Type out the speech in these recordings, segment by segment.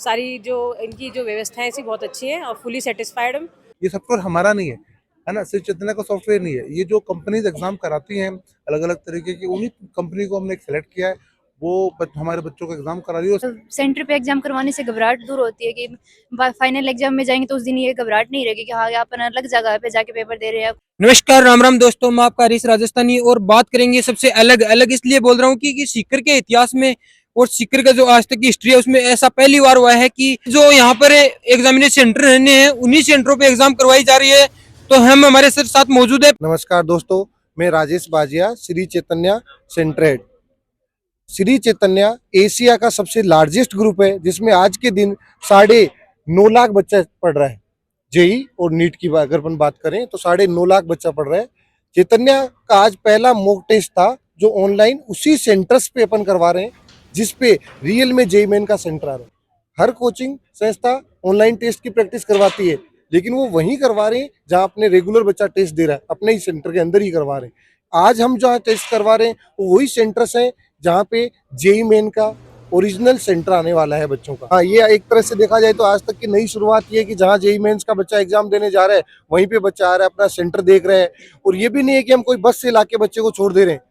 सारी जो इनकी जो व्यवस्थाएं थी बहुत अच्छी है और फुली सेटिस्फाइड हूँ। ये सॉफ्टवेयर हमारा नहीं है ना, सिर्फ चेतना का सॉफ्टवेयर नहीं है। ये जो कंपनीज एग्जाम कराती हैं अलग अलग तरीके की, उन्हीं कंपनी को हमने सेलेक्ट किया है। वो हमारे बच्चों का एग्जाम करा रही है। सेंटर पे एग्जाम करवाने से घबराहट दूर होती है कि फाइनल एग्जाम में जाएंगे तो उस दिन ये घबराहट नहीं रहेगी कि हाँ अपन अलग जगह पे जाके पेपर दे रहे हैं। नमस्कार, राम राम दोस्तों, मैं आपका हरीश राजस्थानी और बात करेंगे सबसे अलग अलग इसलिए बोल रहा हूँ कि सीकर के इतिहास में और सीकर का जो आज तक की हिस्ट्री है उसमें ऐसा पहली बार हुआ है कि जो यहाँ पर एग्जामिनेशन सेंटर रहने हैं उन्हीं सेंटरों पे एग्जाम करवाई जा रही है। तो हम हमारे साथ मौजूद है। नमस्कार दोस्तों, मैं राजेश बाजिया, Shri Chaitanya centre head. Shri Chaitanya Asia का सबसे लार्जेस्ट ग्रुप है जिसमें आज के दिन 9.5 लाख बच्चा पढ़ रहा है। जेई और नीट की अगर अपन बात करें तो 9.5 लाख बच्चा पढ़ रहा है। चैतन्य का आज पहला मॉक टेस्ट था जो ऑनलाइन उसी सेंटर्स पे अपन करवा रहे हैं जिसपे रियल में जेई मेन का सेंटर आ रहा है। हर कोचिंग संस्था ऑनलाइन टेस्ट की प्रैक्टिस करवाती है, लेकिन वो वहीं करवा रहे हैं जहां अपने रेगुलर बच्चा टेस्ट दे रहा है, अपने ही सेंटर के अंदर ही करवा रहे हैं। आज हम जहाँ टेस्ट करवा रहे हैं वो वही सेंटर्स हैं जहाँ पे जेई मेन का ओरिजिनल सेंटर आने वाला है बच्चों का। हाँ, ये एक तरह से देखा जाए तो आज तक की नई शुरुआत ये है कि जहाँ जेई मेंस का बच्चा एग्जाम देने जा रहा है वहीं पे बच्चा आ रहा है, अपना सेंटर देख रहे हैं। और ये भी नहीं है कि हम कोई बस से लाके बच्चे को छोड़ दे रहे हैं,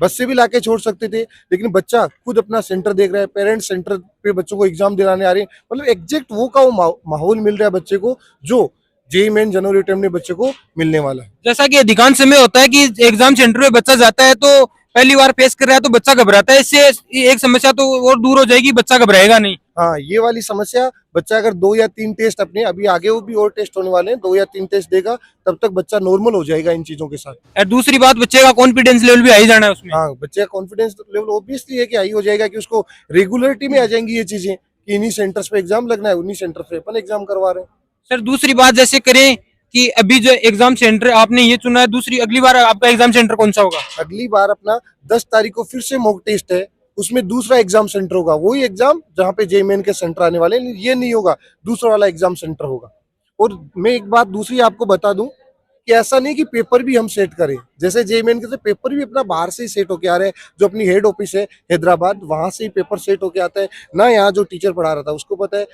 बस से भी लाके छोड़ सकते थे, लेकिन बच्चा खुद अपना सेंटर देख रहा है। पेरेंट्स सेंटर पे बच्चों को एग्जाम दिलाने आ रहे हैं, मतलब एग्जैक्ट वो का वो माहौल मिल रहा है बच्चे को जो जेई मेन जनवरी अटेम्प्ट में बच्चे को मिलने वाला है। जैसा कि अधिकांश समय होता है कि एग्जाम सेंटर पे बच्चा जाता है तो पहली बार फेस कर रहा है तो बच्चा घबराता है। इससे एक समस्या तो और दूर हो जाएगी, बच्चा घबराएगा नहीं। हाँ, ये वाली समस्या, बच्चा अगर 2 या 3 टेस्ट अपने अभी आगे वो भी और टेस्ट होने वाले हैं, 2 या 3 टेस्ट देगा तब तक बच्चा नॉर्मल हो जाएगा इन चीजों के साथ। और दूसरी बात, बच्चे का कॉन्फिडेंस लेवल भी हाई जाना है उसमें। हाँ, बच्चे का कॉन्फिडेंस लेवल ऑब्वियसली है कि हाई हो जाएगा कि उसको रेगुलरिटी में आ जाएंगी ये चीजें कि इन्हीं सेंटर्स पे एग्जाम लगना है, उन्हीं सेंटर पे अपन एग्जाम करवा रहे हैं। सर दूसरी बात जैसे करें कि अभी जो एग्जाम सेंटर आपने ये चुना है, दूसरी अगली बार आपका एग्जाम सेंटर कौन सा होगा? अगली बार अपना 10 तारीख को फिर से मॉक टेस्ट है, उसमें दूसरा एग्जाम सेंटर होगा, वही एग्जाम जहाँ पे जेई मेन के सेंटर आने वाले हैं। ये नहीं होगा, दूसरा वाला एग्जाम सेंटर होगा। और मैं एक बात दूसरी आपको बता दूं कि ऐसा नहीं कि पेपर भी हम सेट करें, जैसे जेई मेन के पेपर भी अपना बाहर से ही सेट होके आ रहे हैं। जो अपनी हेड ऑफिस है हैदराबाद, वहां से ही पेपर सेट होके आता है ना। यहाँ जो टीचर पढ़ा रहा था उसको पता है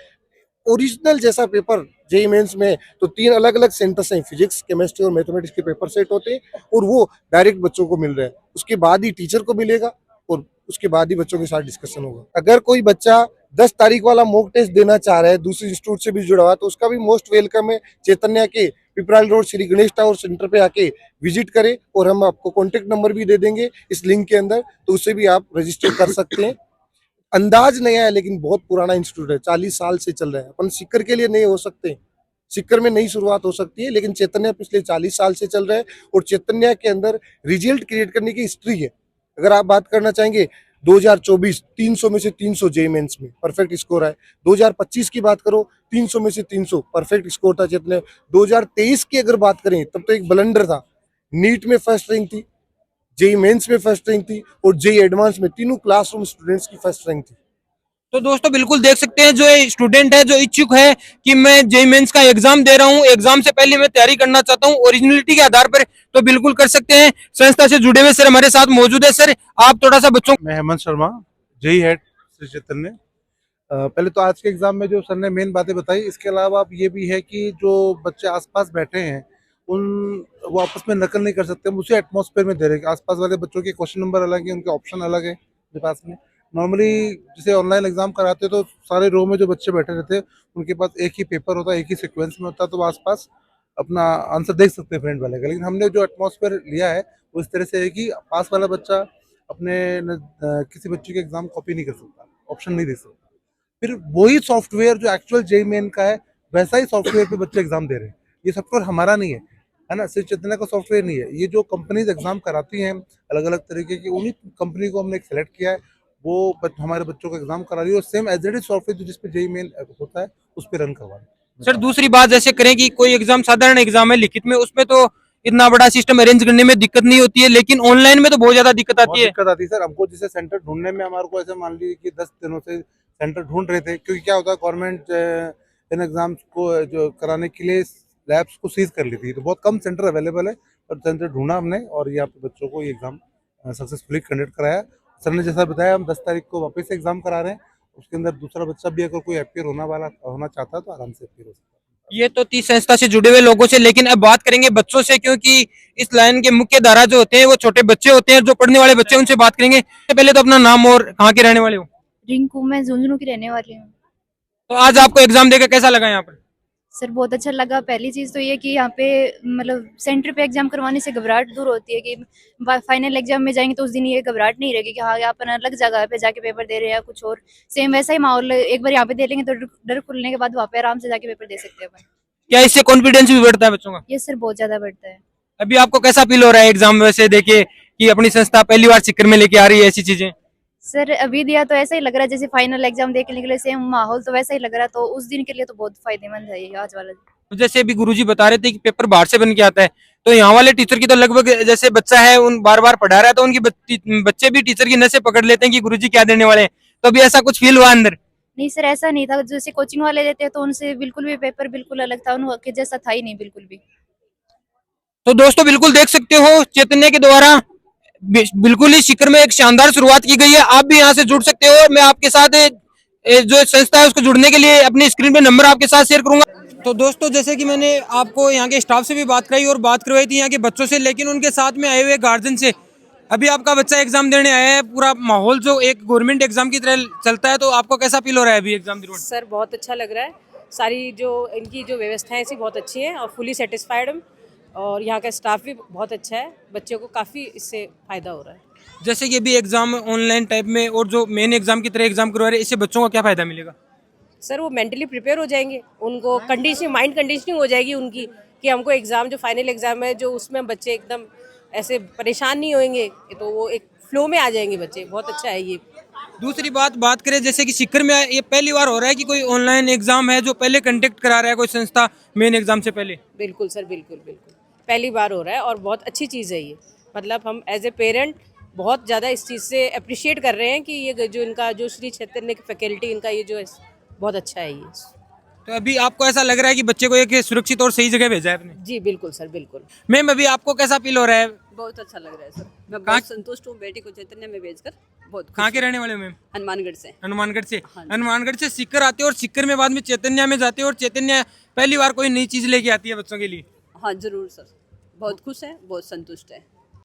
ओरिजिनल जैसा पेपर जेई मेंस में तो 3 अलग अलग सेंटर्स हैं, फिजिक्स, केमिस्ट्री और मैथमेटिक्स के पेपर सेट होते हैं और वो डायरेक्ट बच्चों को मिल रहे हैं। उसके बाद ही टीचर को मिलेगा और उसके बाद ही बच्चों के साथ डिस्कशन होगा। अगर कोई बच्चा 10 तारीख वाला मॉक टेस्ट देना चाह रहा है, दूसरे इंस्टीट्यूट से भी जुड़ा हुआ, तो उसका भी मोस्ट वेलकम है। चैतन्य के Pipral road Shri Ganesh tower centre पे आके विजिट करें और हम आपको कॉन्टेक्ट नंबर भी दे देंगे इस लिंक के अंदर, तो उससे भी आप रजिस्टर कर सकते हैं। अंदाज नया है लेकिन बहुत पुराना इंस्टीट्यूट है, 40 साल से चल रहा है। अपन सिक्कर के लिए नहीं हो सकते, सिक्कर में नई शुरुआत हो सकती है, लेकिन चैतन्य पिछले 40 साल से चल रहा है। और चैतन्य के अंदर रिजल्ट क्रिएट करने की हिस्ट्री है। अगर आप बात करना चाहेंगे 2024 300 में से 300 जेई मेंस में परफेक्ट स्कोर है। 2025 की बात करो 300 में से 300 परफेक्ट स्कोर था चैतन्य। 2023 की अगर बात करें तब तो एक ब्लंडर था, नीट में फर्स्ट रैंक थी, जेई मेंस में फर्स्ट रैंक थी और जेई एडवांस में, तीनों क्लासरूम स्टूडेंट्स की फर्स्ट रैंक थी। तो दोस्तों बिल्कुल देख सकते हैं, जो स्टूडेंट है जो इच्छुक है कि मैं जेई मेंस का एग्जाम दे रहा हूं, एग्जाम से पहले मैं तैयारी करना चाहता हूं ओरिजिनलिटी के आधार पर, तो बिल्कुल कर सकते हैं। संस्था से जुड़े हुए सर हमारे साथ मौजूद है। सर आप थोड़ा सा बच्चों। मैं हेमंत शर्मा, जेई हेड श्री चैतन्य। पहले तो आज के एग्जाम में जो सर ने मेन बातें बताई, इसके अलावा अब ये भी है कि जो बच्चे आसपास बैठे हैं उन वो आपस में नकल नहीं कर सकते, हम उसी एटमॉस्फेयर में दे रहे हैं। आसपास वाले बच्चों के क्वेश्चन नंबर अलग है, उनके ऑप्शन अलग है मेरे पास में। नॉर्मली जैसे ऑनलाइन एग्जाम कराते तो सारे रो में जो बच्चे बैठे रहते हैं उनके पास एक ही पेपर होता है, एक ही सिक्वेंस में होता है, तो वो आसपास अपना आंसर देख सकते हैं फ्रेंड वाले का। लेकिन हमने जो एटमॉस्फेयर लिया है वो इस तरह से है कि पास वाला बच्चा अपने किसी बच्चे के एग्जाम कॉपी नहीं कर सकता, ऑप्शन नहीं दे सकता। फिर वही सॉफ्टवेयर जो एक्चुअल जेई मेन का है वैसा ही सॉफ्टवेयर पे बच्चे एग्जाम दे रहे हैं। ये सॉफ्टवेयर हमारा नहीं है ना, सिर्फ चैतन्य का सॉफ्टवेयर नहीं है। ये जो कंपनीज एग्जाम कराती हैं अलग अलग तरीके की, उन्हीं कंपनी को हमने सेलेक्ट किया है। वो हमारे बच्चों का एग्जाम करा रही है और same as it is software जिसपे जेई मेन होता है उस पर रन करवा रही है। सर दूसरी बात जैसे करें कि कोई एग्जाम साधारण एग्जाम है लिखित में, उसमें तो इतना बड़ा सिस्टम अरेंज करने में दिक्कत नहीं होती है, लेकिन ऑनलाइन में तो बहुत ज्यादा दिक्कत आती है। दिक्कत आती है सर हमको, जैसे सेंटर ढूंढने में हमारे को ऐसे मान लीजिए कि 10 दिनों से सेंटर ढूंढ रहे थे, क्योंकि क्या होता है गवर्नमेंट इन एग्जाम्स को जो कराने के लिए लैब्स को सीज कर ली थी, तो बहुत कम सेंटर अवेलेबल है। और सेंटर ढूंढा हमने और यहाँ पे बच्चों को ये एग्जाम सक्सेसफुली कंडक्ट कराया। सर ने जैसा बताया हम 10 तारीख को वापस से एग्जाम करा रहे हैं। उसके अंदर दूसरा बच्चा भी अगर कोई अपियर होना चाहता है तो आराम से अपियर हो सकता है। ये तो 30 संस्था से जुड़े हुए लोगों से, लेकिन अब बात करेंगे बच्चों से, क्योंकि इस लाइन के मुख्य धारा जो होते हैं वो छोटे बच्चे होते हैं, जो पढ़ने वाले बच्चे हैं, उनसे बात करेंगे। पहले तो अपना नाम और कहाँ के रहने वाले हो? रिंकू, मैं झुंझुनू की रहने वाली हूँ। तो आज आपको एग्जाम देकर कैसा लगा यहाँ पर? सर बहुत अच्छा लगा। पहली चीज़ तो ये कि यहाँ पे मतलब सेंटर पे एग्जाम करवाने से घबराहट दूर होती है कि फाइनल एग्जाम में जाएंगे तो उस दिन ये घबराहट नहीं रहेगी कि हाँ अपन अलग जगह पे जाके पेपर दे रहे हैं या कुछ और। सेम वैसा ही माहौल एक बार यहाँ पे दे लेंगे तो डर खुलने के बाद वहाँ पे आराम से जाके पेपर दे सकते हैं अपन। क्या इससे कॉन्फिडेंस भी बढ़ता है बच्चों का? ये सर बहुत ज्यादा बढ़ता है। अभी आपको कैसा फील हो रहा है एग्जाम वैसे देखे कि अपनी संस्था पहली बार सीकर में लेके आ रही है ऐसी चीजें? सर अभी दिया तो ऐसा ही लग रहा है जैसे फाइनल एग्जाम देने के लिए सेम माहौल तो वैसा ही लग रहा है, तो उस दिन के लिए तो बहुत फायदेमंद है ये आज वाला। जैसे अभी गुरुजी बता रहे थे कि पेपर बाहर से बन के आता है, तो यहाँ वाले टीचर की तो लगभग जैसे बच्चा है उन बार बार पढ़ा रहा है तो उनकी बच्चे भी टीचर की नसें पकड़ लेते हैं कि गुरुजी क्या देने वाले हैं। तो अभी ऐसा कुछ फील हुआ अंदर? नहीं सर ऐसा नहीं था, जैसे कोचिंग वाले देते हैं तो उनसे बिल्कुल भी पेपर बिल्कुल अलग था, उनके जैसा था ही नहीं बिल्कुल भी। तो दोस्तों बिल्कुल देख सकते हो चैतन्य के द्वारा बिल्कुल ही सीकर में एक शानदार शुरुआत की गई है। आप भी यहाँ से जुड़ सकते हो। मैं आपके साथ जो संस्था है उसको जुड़ने के लिए अपनी स्क्रीन पे नंबर आपके साथ शेयर करूंगा। तो दोस्तों जैसे कि मैंने आपको यहाँ के स्टाफ से भी बात कराई और बात करवाई थी यहाँ के बच्चों से, लेकिन उनके साथ में आए हुए गार्जियन से। अभी आपका बच्चा एग्जाम देने आया है, पूरा माहौल जो एक गवर्नमेंट एग्जाम की तरह चलता है, तो आपको कैसा फील हो रहा है अभी एग्जाम दौरान? सर बहुत अच्छा लग रहा है। सारी जो इनकी जो व्यवस्थाएं ऐसी बहुत अच्छी है और फुली सेटिस्फाइड हूँ, और यहाँ का स्टाफ भी बहुत अच्छा है। बच्चों को काफ़ी इससे फ़ायदा हो रहा है। जैसे कि अभी एग्जाम ऑनलाइन टाइप में और जो मेन एग्जाम की तरह एग्जाम करवा रहे हैं, इससे बच्चों का क्या फायदा मिलेगा? सर वो मेंटली प्रिपेयर हो जाएंगे, उनको कंडीशनिंग माइंड कंडीशनिंग हो जाएगी उनकी कि हमको एग्ज़ाम जो फाइनल एग्ज़ाम है जो उसमें बच्चे एकदम ऐसे परेशान नहीं होंगे, तो वो एक फ्लो में आ जाएंगे बच्चे। बहुत अच्छा है ये। दूसरी बात करें जैसे कि सीकर में ये पहली बार हो रहा है कि कोई ऑनलाइन एग्जाम है जो पहले कंडक्ट करा रहा है कोई संस्था मेन एग्जाम से पहले? बिल्कुल सर, बिल्कुल बिल्कुल पहली बार हो रहा है और बहुत अच्छी चीज़ है ये। मतलब हम एज ए पेरेंट बहुत ज़्यादा इस चीज़ से अप्रिशिएट कर रहे हैं कि ये जो इनका जो श्री चैतन्य की फैकल्टी इनका ये जो है बहुत अच्छा है ये। तो अभी आपको ऐसा लग रहा है कि बच्चे को एक सुरक्षित और सही जगह भेजा है आपने? जी बिल्कुल सर, बिल्कुल। मैम अभी आपको कैसा फील हो रहा है? बहुत अच्छा लग रहा है सर, मैं बहुत संतुष्ट हूँ बेटी को चैतन्य में भेजकर। बहुत कहाँ के रहने वाले हो मैम? हनुमानगढ़ से। हनुमानगढ़ से। हनुमानगढ़ से सीकर आते हो और सीकर में बाद में चैतन्य में जाते हो, और चैतन्य पहली बार कोई नई चीज लेके आती है बच्चों के लिए। हाँ जरूर सर, बहुत खुश है, बहुत संतुष्ट है।